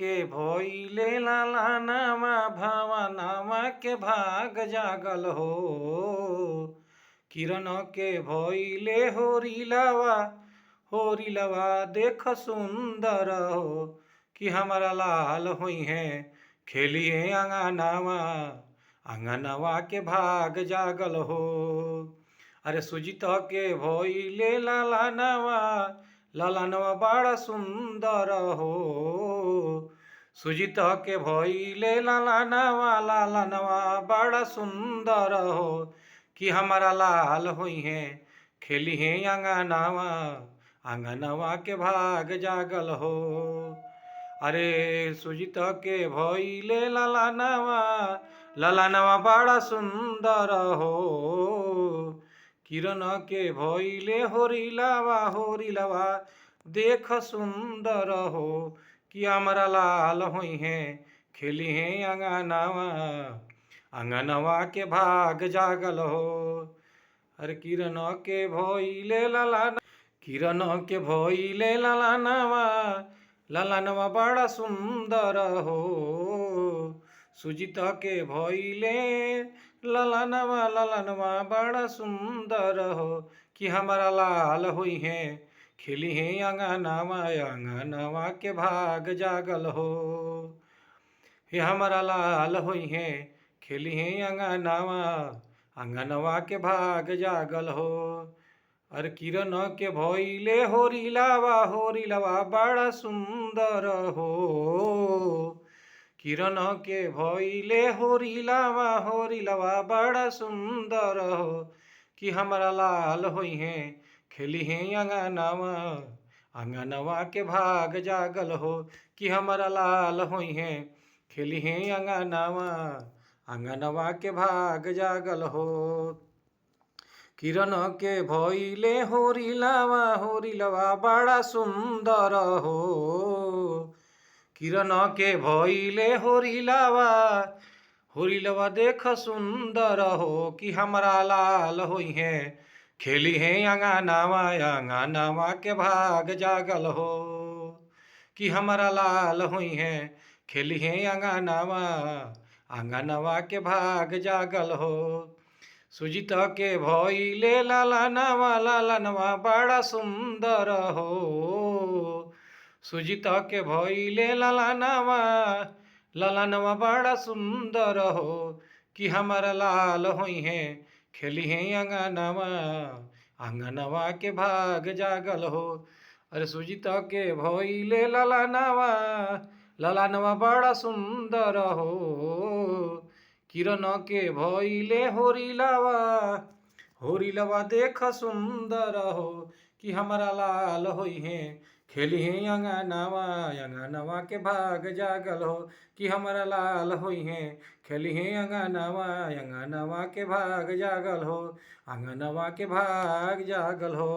के भइले लालानामा भावनामा के भाग जागल हो। किरण के भइले होरिलवा देख सुंदर हो। कि हमारा लाल हुई है खेलिए आंगनवा के भाग जागल हो। अरे सुजित के भइले लालानवा बड़ा सुंदर हो। सुजित के भइले लालानवा बड़ा सुंदर हो। कि हमारा लाल हुई है खेली है आंगनवा के भाग जागल हो। अरे सुजित के भइले लालानवा बड़ा सुंदर हो। किरण के भइले होरिलवा देख सुंदर हो। कि हमारा लाल हुई है खेली है आंगनवा के भाग जागल हो। अरे किरण के भइले लालानवा बड़ा सुंदर हो। सुजित के भइले लालानवा बड़ा सुंदर हो। कि हमारा लाल हुई है खेली है आंगनवा के भाग जागल हो। हे हमारा लाल हुई है खेली है आंगनवा के भाग जागल हो। अरे किरण के भइले होरिलवा बड़ा सुंदर हो। किरण के भइले होरिलवा बड़ा सुंदर हो। कि हमारा लाल हुई है खेली है आंगनवा के भाग जागल हो। कि हमारा लाल हुई है खेली है आंगनवा के भाग जागल हो। किरण के भइले होरिलवा बड़ा सुंदर हो। किरण के भइले होरिलवा देख सुंदर हो। कि हमारा लाल हुई है खेली है आंगनवा के भाग जागल हो। कि हमारा लाल हुई है खेली है आंगनवा के भाग जागल हो। सुजित के भइले लालानवा बड़ा सुंदर हो। सुजित के भइले लालानवा बड़ा सुंदर हो। कि हमारा लाल हुई है खेली है आंगनवा के भाग जागल हो। अरे सुजित के भइले लालानवा बड़ा सुंदर हो। किरण के भइले होरिलवा देख सुंदर हो। कि हमारा लाल हुई है खेली है आंगनवा के भाग जागल हो। कि हमारा लाल हुई है खेली है आंगनवा के भाग जागल हो। आंगनवा के भाग जागल हो।